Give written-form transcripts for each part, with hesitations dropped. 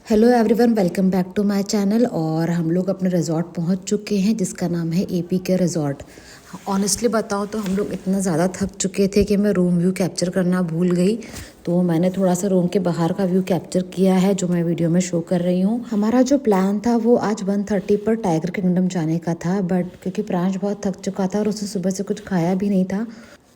Hello everyone, welcome back to my channel. और हम लोग अपने रिजॉर्ट पहुंच चुके हैं जिसका नाम है एपी के रिजॉर्ट। ऑनेस्टली बताऊं तो हम लोग इतना ज़्यादा थक चुके थे कि मैं रूम व्यू कैप्चर करना भूल गई। तो मैंने थोड़ा सा रूम के बाहर का व्यू कैप्चर किया है जो मैं वीडियो में शो कर रही हूँ। हमारा जो प्लान था वो आज 1:30 पर टाइगर किंगडम जाने का था, बट क्योंकि प्रांश बहुत थक चुका था और उसने सुबह से कुछ खाया भी नहीं था,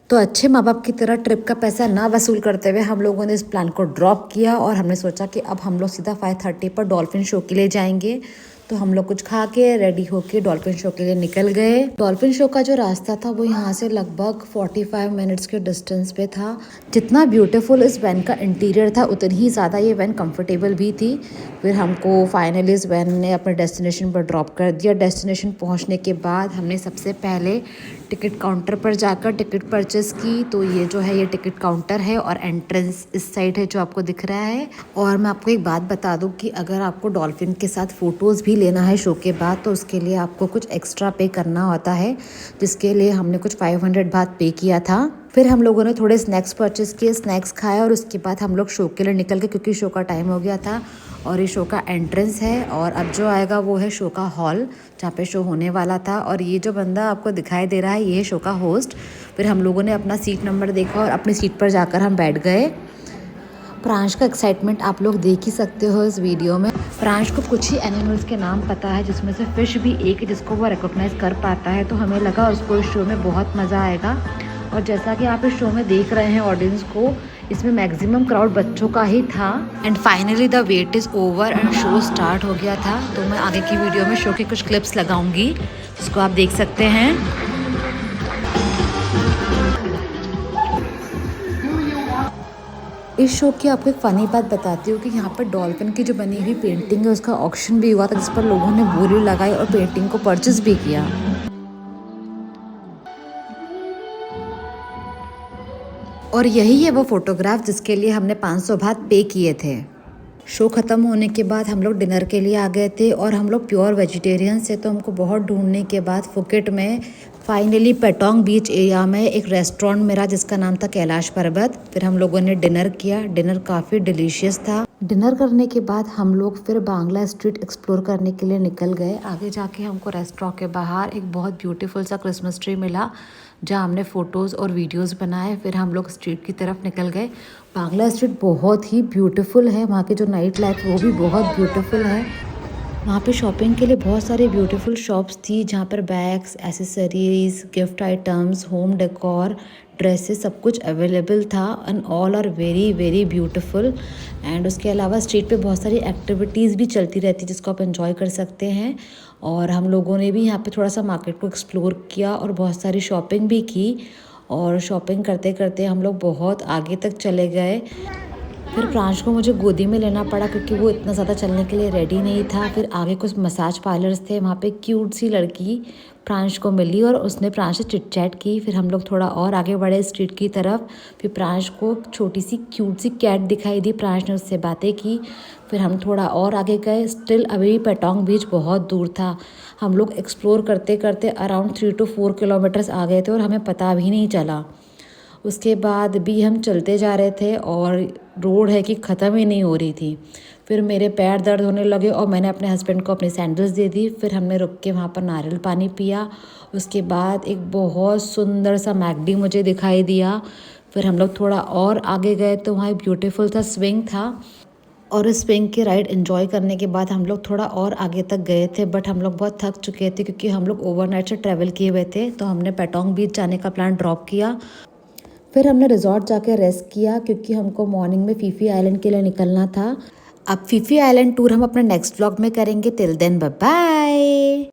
तो अच्छे माँ बाप की तरह ट्रिप का पैसा ना वसूल करते हुए हम लोगों ने इस प्लान को ड्रॉप किया और हमने सोचा कि अब हम लोग सीधा 5:30 पर डॉल्फिन शो के लिए जाएंगे। तो हम लोग कुछ खा के रेडी होके डॉल्फिन शो के लिए निकल गए। डॉल्फिन शो का जो रास्ता था वो यहाँ से लगभग 45 मिनट्स के डिस्टेंस पे था। जितना ब्यूटीफुल इस वैन का इंटीरियर था उतनी ही ज़्यादा ये वैन कंफर्टेबल भी थी। फिर हमको फाइनली इस वैन ने अपने डेस्टिनेशन पर ड्रॉप कर दिया। डेस्टिनेशन पहुँचने के बाद हमने सबसे पहले टिकट काउंटर पर जाकर टिकट परचेस की। तो ये जो है ये टिकट काउंटर है और एंट्रेंस इस साइड है जो आपको दिख रहा है। और मैं आपको एक बात बता दूं कि अगर आपको डॉल्फिन के साथ फ़ोटोज़ भी लेना है शो के बाद तो उसके लिए आपको कुछ एक्स्ट्रा पे करना होता है, जिसके लिए हमने कुछ 500 बात पे किया था। फिर हम लोगों ने थोड़े स्नैक्स परचेस किए, स्नैक्स खाए और उसके बाद हम लोग शो के लिए निकल गए क्योंकि शो का टाइम हो गया था। और ये शो का एंट्रेंस है और अब जो आएगा वो है शो का हॉल जहाँ पे शो होने वाला था। और ये जो बंदा आपको दिखाई दे रहा है ये है शो का होस्ट। फिर हम लोगों ने अपना सीट नंबर देखा और अपनी सीट पर जाकर हम बैठ गए। प्रांश का एक्साइटमेंट आप लोग देख ही सकते हो इस वीडियो में। प्रांश को कुछ ही एनिमल्स के नाम पता है जिसमें से फिश भी एक है जिसको वो रिकॉग्नाइज कर पाता है। तो हमें लगा उसको इस शो में बहुत मज़ा आएगा। और जैसा कि आप इस शो में देख रहे हैं ऑडियंस को, इसमें मैक्सिमम क्राउड बच्चों का ही था। And finally the wait is over and show start हो गया था। तो मैं आगे की वीडियो में शो की कुछ क्लिप्स लगाऊंगी जिसको आप देख सकते हैं। इस शो की आपको एक फ़नी बात बताती हूँ कि यहाँ पर डॉल्फिन की जो बनी हुई पेंटिंग है उसका ऑक्शन भी हुआ था जिस पर लोगों ने बोली लगाई और पेंटिंग को परचेस भी किया। और यही है वो फोटोग्राफ जिसके लिए हमने 500 बात पे किए थे। शो ख़त्म होने के बाद हम लोग डिनर के लिए आ गए थे और हम लोग प्योर वेजिटेरियन से, तो हमको बहुत ढूंढने के बाद फुकेट में फाइनली पेटोंग बीच एरिया में एक रेस्टोरेंट मिला जिसका नाम था कैलाश पर्वत। फिर हम लोगों ने डिनर किया। डिनर काफ़ी डिलीशियस था। डिनर करने के बाद हम लोग फिर बांग्ला स्ट्रीट एक्सप्लोर करने के लिए निकल गए। आगे जाके हमको रेस्टोरेंट के बाहर एक बहुत ब्यूटीफुल सा क्रिसमस ट्री मिला जहाँ हमने फ़ोटोज़ और वीडियोज़ बनाए। फिर हम लोग स्ट्रीट की तरफ निकल गए। बांग्ला स्ट्रीट बहुत ही ब्यूटीफुल है, वहाँ की जो नाइट लाइफ वो भी बहुत ब्यूटीफुल है। वहाँ पे शॉपिंग के लिए बहुत सारी ब्यूटीफुल शॉप्स थी जहाँ पर bags, accessories, gift items, home decor, dresses सब कुछ अवेलेबल था and all are very very beautiful. And उसके अलावा स्ट्रीट पे बहुत सारी एक्टिविटीज़ भी चलती रहती जिसको आप एंजॉय कर सकते हैं। और हम लोगों ने भी यहाँ पे थोड़ा सा मार्केट को एक्सप्लोर किया और बहुत सारी शॉपिंग भी की। और शॉपिंग करते करते हम लोग बहुत आगे तक चले गए। फिर प्रांश को मुझे गोदी में लेना पड़ा क्योंकि वो इतना ज़्यादा चलने के लिए रेडी नहीं था। फिर आगे कुछ मसाज पार्लर्स थे, वहाँ पे क्यूट सी लड़की प्रांश को मिली और उसने प्रांश से चिट चैट की। फिर हम लोग थोड़ा और आगे बढ़े स्ट्रीट की तरफ। फिर प्रांश को छोटी सी क्यूट सी कैट दिखाई दी, प्रांश ने उससे बातें की। फिर हम थोड़ा और आगे गए। स्टिल अभी पेटोंग बीच बहुत दूर था। हम लोग एक्सप्लोर करते करते अराउंड 3 to 4 किलोमीटर्स आ गए थे और हमें पता भी नहीं चला। उसके बाद भी हम चलते जा रहे थे और रोड है कि ख़त्म ही नहीं हो रही थी। फिर मेरे पैर दर्द होने लगे और मैंने अपने हस्बैंड को अपनी सैंडल्स दे दी। फिर हमने रुक के वहाँ पर नारियल पानी पिया। उसके बाद एक बहुत सुंदर सा मैकडी मुझे दिखाई दिया। फिर हम लोग थोड़ा और आगे गए तो वहाँ एक ब्यूटीफुल सा स्विंग था और इस स्विंग की राइड एंजॉय करने के बाद हम लोग थोड़ा और आगे तक गए थे। बट हम लोग बहुत थक चुके थे क्योंकि हम लोग ओवरनाइट से ट्रैवल किए हुए थे। तो हमने पेटोंग बीच जाने का प्लान ड्रॉप किया। फिर हमने रिजॉर्ट जाके रेस्ट किया क्योंकि हमको मॉर्निंग में फीफी आइलैंड के लिए निकलना था। अब फीफी आइलैंड टूर हम अपने नेक्स्ट व्लॉग में करेंगे। Till then bye bye.